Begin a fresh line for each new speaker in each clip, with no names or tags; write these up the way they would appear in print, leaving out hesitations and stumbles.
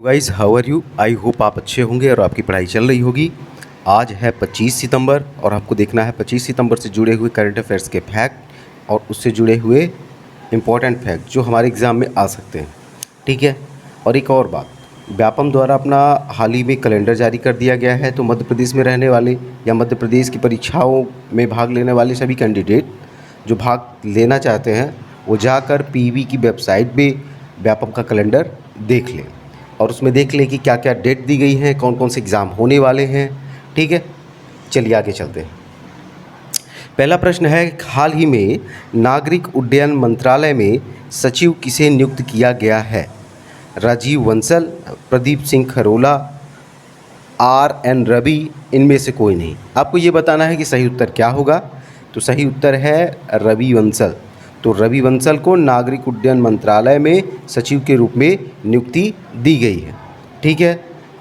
Guys how are you. I hope आप अच्छे होंगे और आपकी पढ़ाई चल रही होगी। आज है 25 सितंबर और आपको देखना है 25 सितंबर से जुड़े हुए करंट अफेयर्स के फैक्ट और उससे जुड़े हुए इम्पॉर्टेंट फैक्ट जो हमारे एग्ज़ाम में आ सकते हैं। ठीक है। और एक और बात, व्यापम द्वारा अपना हाल ही में कैलेंडर जारी कर दिया गया है, तो मध्य प्रदेश में रहने वाले या मध्य प्रदेश की परीक्षाओं में भाग लेने वाले सभी कैंडिडेट जो भाग लेना चाहते हैं वो जाकर पीवी की वेबसाइट पे व्यापम का कैलेंडर देख लें और उसमें देख लें कि क्या क्या डेट दी गई हैं, कौन कौन से एग्ज़ाम होने वाले हैं। ठीक है, चलिए आगे चलते हैं। पहला प्रश्न है, हाल ही में नागरिक उड्डयन मंत्रालय में सचिव किसे नियुक्त किया गया है? राजीव बंसल, प्रदीप सिंह खरोला, RN रवि, इनमें से कोई नहीं। आपको ये बताना है कि सही उत्तर क्या होगा। तो सही उत्तर है रवि बंसल। तो रवि बंसल को नागरिक उड्डयन मंत्रालय में सचिव के रूप में नियुक्ति दी गई है। ठीक है,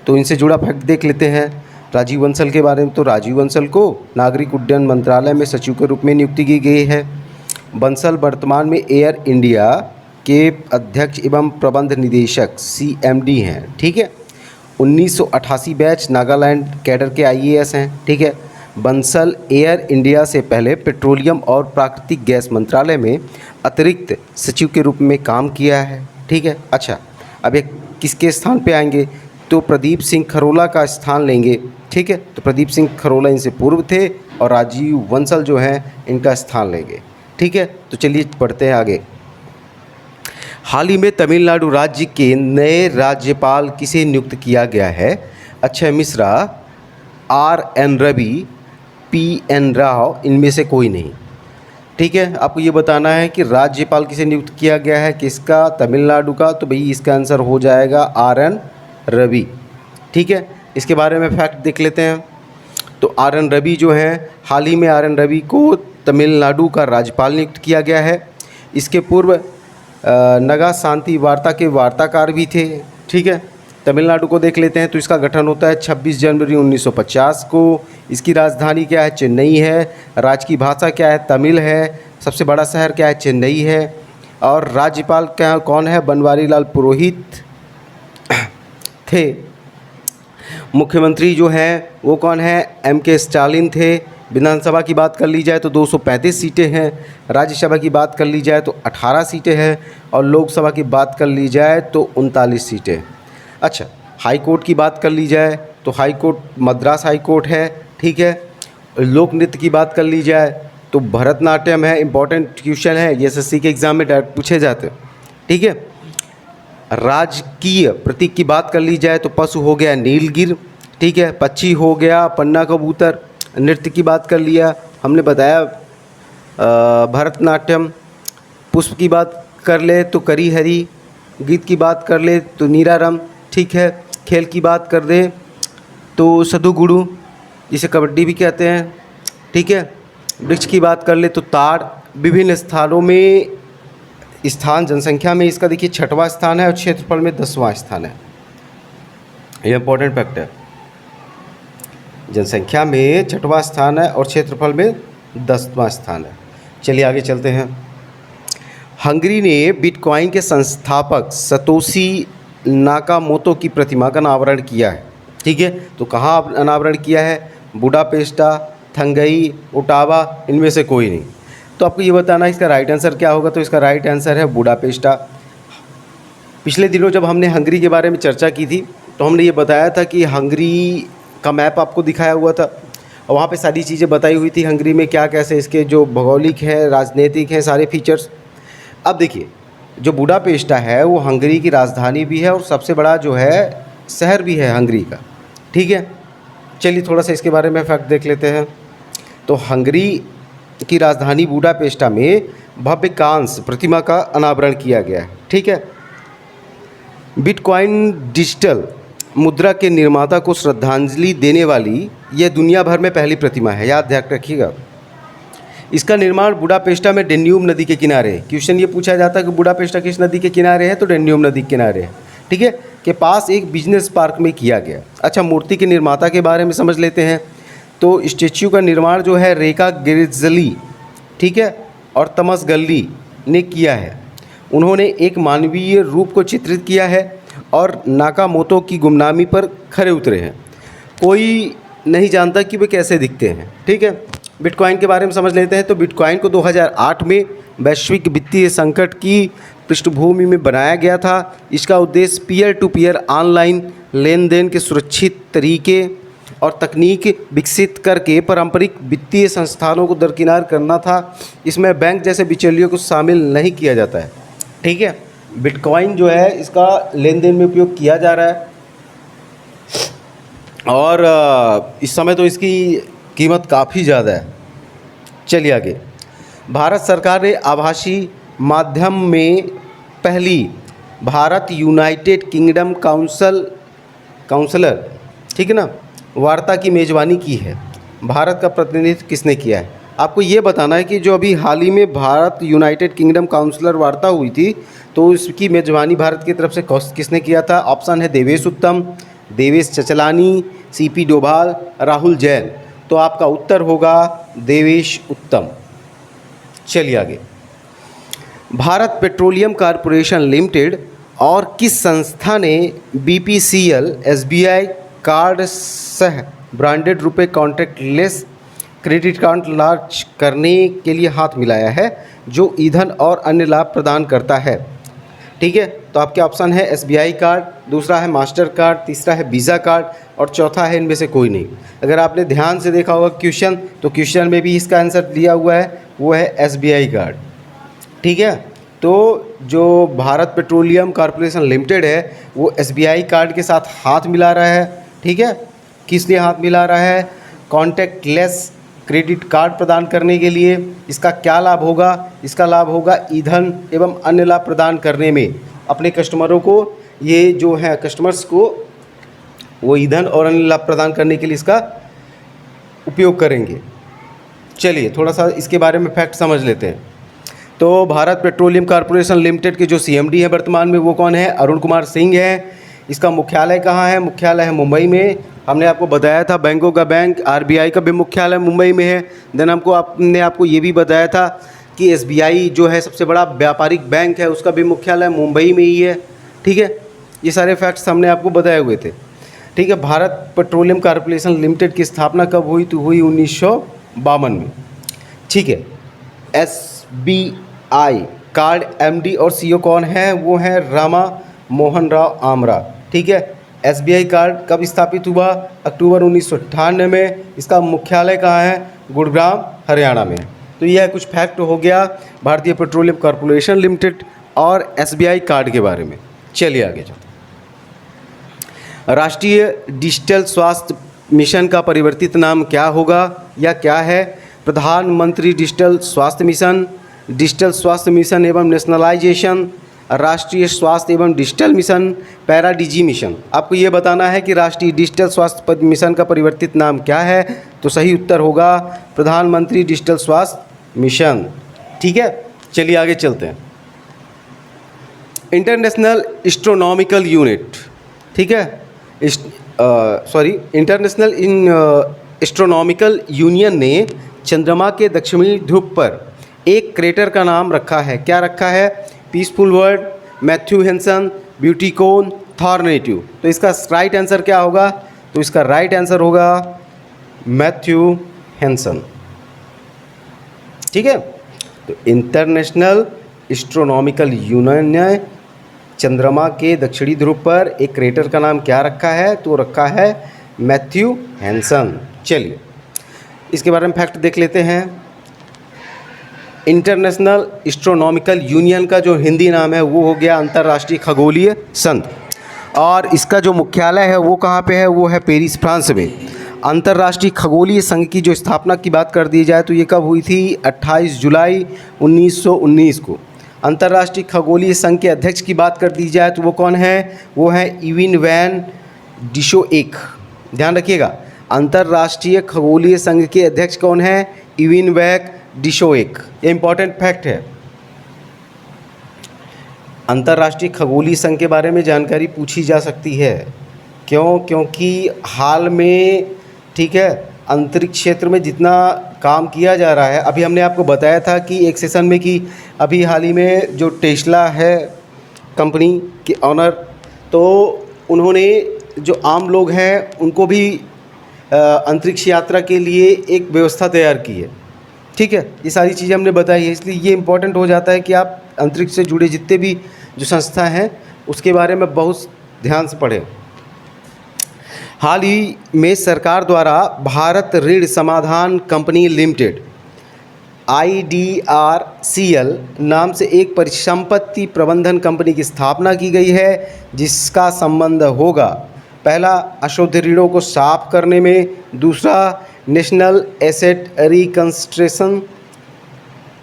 तो इनसे जुड़ा फैक्ट देख लेते हैं राजीव बंसल के बारे में। तो राजीव बंसल को नागरिक उड्डयन मंत्रालय में सचिव के रूप में नियुक्ति की गई है। बंसल वर्तमान में एयर इंडिया के अध्यक्ष एवं प्रबंध निदेशक CMD हैं। ठीक है, 1988 बैच नागालैंड कैडर के IAS हैं। ठीक है, बंसल एयर इंडिया से पहले पेट्रोलियम और प्राकृतिक गैस मंत्रालय में अतिरिक्त सचिव के रूप में काम किया है। ठीक है, अच्छा अब ये किसके स्थान पे आएंगे? तो प्रदीप सिंह खरोला का स्थान लेंगे। ठीक है, तो प्रदीप सिंह खरोला इनसे पूर्व थे और राजीव बंसल जो हैं इनका स्थान लेंगे। ठीक है, तो चलिए पढ़ते हैं आगे। हाल ही में तमिलनाडु राज्य के नए राज्यपाल किसे नियुक्त किया गया है? अक्षय मिश्रा, RN रवि, PN राव, इनमें से कोई नहीं। ठीक है, आपको ये बताना है कि राज्यपाल किसे नियुक्त किया गया है, किसका? तमिलनाडु का। तो भाई इसका आंसर हो जाएगा RN रवि। ठीक है, इसके बारे में फैक्ट देख लेते हैं। तो RN रवि जो हैं, हाल ही में RN रवि को तमिलनाडु का राज्यपाल नियुक्त किया गया है। इसके पूर्व नगा शांति वार्ता के वार्ताकार भी थे। ठीक है, तमिलनाडु को देख लेते हैं। तो इसका गठन होता है 26 जनवरी 1950 को। इसकी राजधानी क्या है? चेन्नई है। राज्य की भाषा क्या है? तमिल है। सबसे बड़ा शहर क्या है? चेन्नई है। और राज्यपाल क्या कौन है? बनवारी लाल पुरोहित थे। मुख्यमंत्री जो हैं वो कौन है? MK स्टालिन थे। विधानसभा की बात कर ली जाए तो 235 सीटें हैं। राज्यसभा की बात कर ली जाए तो 18 सीटें हैं और लोकसभा की बात कर ली जाए तो 39 सीटें। अच्छा, हाई कोर्ट की बात कर ली जाए तो high court Madras high court है। ठीक है, लोक नृत्य की बात कर ली जाए तो भरतनाट्यम है। इंपॉर्टेंट क्वेश्चन है, ये SSC के एग्ज़ाम में डायरेक्ट पूछे जाते हैं। ठीक है, राजकीय प्रतीक की बात कर ली जाए तो पशु हो गया नीलगिर। ठीक है, पक्षी हो गया पन्ना कबूतर। नृत्य की बात कर लिया, हमने बताया भरतनाट्यम। पुष्प की बात कर ले तो करी हरी। गीत की बात कर ले तो नीरारम। ठीक है, खेल की बात कर दे तो सदुगुडु, जिसे कबड्डी भी कहते हैं। ठीक है, वृक्ष की बात कर ले तो ताड़। विभिन्न स्थानों में स्थान, जनसंख्या में इसका देखिए 6वां स्थान है और क्षेत्रफल में 10वां स्थान है। ये इंपॉर्टेंट फैक्ट है। जनसंख्या में 6वां स्थान है और क्षेत्रफल में 10वां स्थान है। चलिए आगे चलते हैं। हंगरी ने बिटकॉइन के संस्थापक सतोशी नाकामोतो की प्रतिमा का अनावरण किया है। ठीक है, तो कहाँ अनावरण किया है? बुडापेस्टा, थंगई, ओटावा, इनमें से कोई नहीं। तो आपको ये बताना है इसका राइट आंसर क्या होगा। तो इसका राइट आंसर है बुडापेस्टा। पिछले दिनों जब हमने हंगरी के बारे में चर्चा की थी तो हमने ये बताया था कि हंगरी का मैप आपको दिखाया हुआ था और वहाँ पे सारी चीज़ें बताई हुई थी हंगरी में क्या कैसे इसके जो भौगोलिक है, राजनीतिक हैं, सारे फीचर्स। अब देखिए, जो बुडापेस्टा है वो हंगरी की राजधानी भी है और सबसे बड़ा जो है शहर भी है हंगरी का। ठीक है, चलिए थोड़ा सा इसके बारे में फैक्ट देख लेते हैं। तो हंगरी की राजधानी बुडापेस्टा में भव्य कांस्य प्रतिमा का अनावरण किया गया है। ठीक है, बिटकॉइन डिजिटल मुद्रा के निर्माता को श्रद्धांजलि देने वाली यह दुनिया भर में पहली प्रतिमा है, याद ध्यान रखिएगा। इसका निर्माण बुडापेस्टा में डेन्यूब नदी के किनारे है। क्वेश्चन ये पूछा जाता है कि बुडापेस्टा किस नदी के किनारे है? तो डेन्यूब नदी के किनारे है। ठीक है, के पास एक बिजनेस पार्क में किया गया। अच्छा, मूर्ति के निर्माता के बारे में समझ लेते हैं। तो स्टेच्यू का निर्माण जो है रेखा गिरिजली, ठीक है, और तमस गल्ली ने किया है। उन्होंने एक मानवीय रूप को चित्रित किया है और नाकामोतो की गुमनामी पर खरे उतरे हैं। कोई नहीं जानता कि वे कैसे दिखते हैं। ठीक है, बिटकॉइन के बारे में समझ लेते हैं। तो बिटकॉइन को 2008 में वैश्विक वित्तीय संकट की पृष्ठभूमि में बनाया गया था। इसका उद्देश्य पीयर टू पीयर ऑनलाइन लेन देन के सुरक्षित तरीके और तकनीक विकसित करके पारंपरिक वित्तीय संस्थानों को दरकिनार करना था। इसमें बैंक जैसे बिचौलियों को शामिल नहीं किया जाता है। ठीक है, बिटकॉइन जो है इसका लेन देन में उपयोग किया जा रहा है और इस समय तो इसकी कीमत काफ़ी ज़्यादा है। चलिए आगे। भारत सरकार ने आभासी माध्यम में पहली भारत यूनाइटेड किंगडम काउंसलर ठीक है ना वार्ता की मेज़बानी की है। भारत का प्रतिनिधित्व किसने किया है? आपको ये बताना है कि जो अभी हाल ही में भारत यूनाइटेड किंगडम काउंसलर वार्ता हुई थी तो इसकी मेज़बानी भारत की तरफ से किसने किया था? ऑप्शन है देवेश उत्तम, देवेश चचलानी, सीपी डोभाल, राहुल जैन। तो आपका उत्तर होगा देवेश उत्तम। चलिए आगे। भारत पेट्रोलियम कॉरपोरेशन लिमिटेड और किस संस्था ने बीपीसीएल एसबीआई कार्ड सह ब्रांडेड रुपए कॉन्टैक्टलेस क्रेडिट कार्ड लॉन्च करने के लिए हाथ मिलाया है, जो ईंधन और अन्य लाभ प्रदान करता है? ठीक है, तो आपके ऑप्शन है एसबीआई कार्ड, दूसरा है मास्टर कार्ड, तीसरा है वीज़ा कार्ड और चौथा है इनमें से कोई नहीं। अगर आपने ध्यान से देखा होगा क्वेश्चन, तो क्वेश्चन में भी इसका आंसर दिया हुआ है, वो है एसबीआई कार्ड। ठीक है, तो जो भारत पेट्रोलियम कॉरपोरेशन लिमिटेड है वो एसबीआई कार्ड के साथ हाथ मिला रहा है। ठीक है, किस लिए हाथ मिला रहा है? कॉन्टैक्टलेस क्रेडिट कार्ड प्रदान करने के लिए। इसका क्या लाभ होगा? इसका लाभ होगा ईंधन एवं अन्य लाभ प्रदान करने में। अपने कस्टमरों को, ये जो है कस्टमर्स को, वो ईंधन और अन्य लाभ प्रदान करने के लिए इसका उपयोग करेंगे। चलिए थोड़ा सा इसके बारे में फैक्ट समझ लेते हैं। तो भारत पेट्रोलियम कॉरपोरेशन लिमिटेड के जो सीएमडी है वर्तमान में वो कौन है? अरुण कुमार सिंह है। इसका मुख्यालय कहाँ है? मुख्यालय है मुंबई में। हमने आपको बताया था बैंकों का बैंक आरबीआई का भी मुख्यालय मुंबई में है। देन हमने आपको ये भी बताया था कि एसबीआई जो है सबसे बड़ा व्यापारिक बैंक है, उसका भी मुख्यालय मुंबई में ही है। ठीक है, ये सारे फैक्ट्स हमने आपको बताए हुए थे। ठीक है, भारत पेट्रोलियम कॉरपोरेशन लिमिटेड की स्थापना कब हुई? तो हुई 1952 में। ठीक है, एसबीआई कार्ड एमडी और सीईओ कौन है? वो है रामा मोहन राव आमरा। ठीक है, एसबीआई कार्ड कब स्थापित हुआ? अक्टूबर 1998 में। इसका मुख्यालय कहाँ है? गुड़गांव हरियाणा में। तो यह कुछ फैक्ट हो गया भारतीय पेट्रोलियम कॉरपोरेशन लिमिटेड और एसबीआई कार्ड के बारे में। चलिए आगे चलते। राष्ट्रीय डिजिटल स्वास्थ्य मिशन का परिवर्तित नाम क्या होगा या क्या है? प्रधानमंत्री डिजिटल स्वास्थ्य मिशन, डिजिटल स्वास्थ्य मिशन एवं नेशनलाइजेशन, राष्ट्रीय स्वास्थ्य एवं डिजिटल मिशन, पैरा डिजी मिशन। आपको ये बताना है कि राष्ट्रीय डिजिटल स्वास्थ्य मिशन का परिवर्तित नाम क्या है। तो सही उत्तर होगा प्रधानमंत्री डिजिटल स्वास्थ्य मिशन। ठीक है, चलिए आगे चलते हैं। इंटरनेशनल एस्ट्रोनॉमिकल यूनिट, ठीक है, इंटरनेशनल एस्ट्रोनॉमिकल यूनियन ने चंद्रमा के दक्षिणी ध्रुव पर एक क्रेटर का नाम रखा है। क्या रखा है? पीसफुल वर्ल्ड, मैथ्यू हेंसन, ब्यूटीकोन, थॉर्नेटिव। तो इसका राइट आंसर क्या होगा? तो इसका राइट आंसर होगा मैथ्यू हेंसन। ठीक है, तो इंटरनेशनल एस्ट्रोनॉमिकल यूनियन ने चंद्रमा के दक्षिणी ध्रुव पर एक क्रेटर का नाम क्या रखा है? तो रखा है मैथ्यू हेंसन। चलिए इसके बारे में फैक्ट देख लेते हैं। इंटरनेशनल एस्ट्रोनॉमिकल यूनियन का जो हिंदी नाम है वो हो गया अंतर्राष्ट्रीय खगोलीय संघ, और इसका जो मुख्यालय है वो कहाँ पे है? वो है पेरिस, फ्रांस में। अंतर्राष्ट्रीय खगोलीय संघ की जो स्थापना की बात कर दी जाए तो ये कब हुई थी? 28 जुलाई 1919 को। अंतर्राष्ट्रीय खगोलीय संघ के अध्यक्ष की बात कर दी जाए तो वो कौन है? वो है इविन वैन डिशोएक। ध्यान रखिएगा, अंतर्राष्ट्रीय खगोलीय संघ के अध्यक्ष कौन है? Ewine van Dishoeck. ये इंपॉर्टेंट फैक्ट है। अंतर्राष्ट्रीय खगोलीय संघ के बारे में जानकारी पूछी जा सकती है। क्यों? क्योंकि हाल में, ठीक है, अंतरिक्ष क्षेत्र में जितना काम किया जा रहा है, अभी हमने आपको बताया था कि एक सेशन में कि अभी हाल ही में जो टेस्ला है कंपनी के ऑनर, तो उन्होंने जो आम लोग हैं उनको भी अंतरिक्ष यात्रा के लिए एक व्यवस्था तैयार की है। ठीक है, ये सारी चीज़ें हमने बताई है, इसलिए ये इम्पोर्टेंट हो जाता है कि आप अंतरिक्ष से जुड़े जितने भी जो संस्था हैं उसके बारे में बहुत ध्यान से पढ़ें। हाल ही में सरकार द्वारा भारत ऋण समाधान कंपनी लिमिटेड IDRCL नाम से एक परिसंपत्ति प्रबंधन कंपनी की स्थापना की गई है, जिसका संबंध होगा पहला अशुद्ध ऋणों को साफ करने में, दूसरा national asset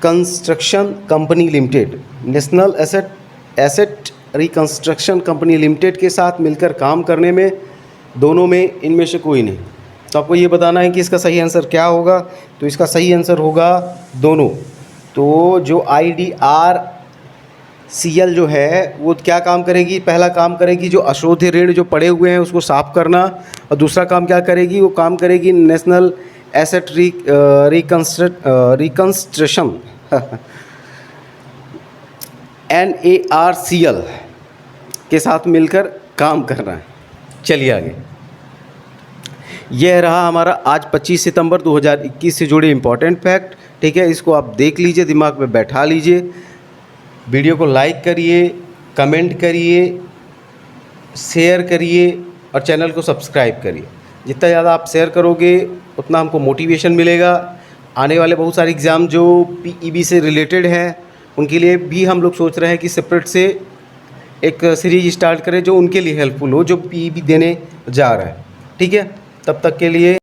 construction company limited, national asset reconstruction company limited के साथ मिलकर काम करने में। दोनों में इनमें से कोई नहीं। तो आपको ये बताना है कि इसका सही आंसर क्या होगा। तो इसका सही आंसर होगा दोनों। तो जो IDRCL जो है वो क्या काम करेगी, पहला काम करेगी जो अशोध ऋण जो पड़े हुए हैं उसको साफ करना, और दूसरा काम क्या करेगी, वो काम करेगी नेशनल एसेट रिकंस्ट्रक्शन NARCL के साथ मिलकर काम करना है। चलिए आगे। यह रहा हमारा आज 25 सितंबर 2021 से जुड़े इम्पोर्टेंट फैक्ट। ठीक है, इसको आप देख लीजिए, दिमाग में बैठा लीजिए। वीडियो को लाइक करिए, कमेंट करिए, शेयर करिए और चैनल को सब्सक्राइब करिए। जितना ज़्यादा आप शेयर करोगे उतना हमको मोटिवेशन मिलेगा। आने वाले बहुत सारे एग्ज़ाम जो PEB से रिलेटेड हैं उनके लिए भी हम लोग सोच रहे हैं कि सेपरेट से एक सीरीज स्टार्ट करें जो उनके लिए हेल्पफुल हो, जो PEB देने जा रहा है। ठीक है, तब तक के लिए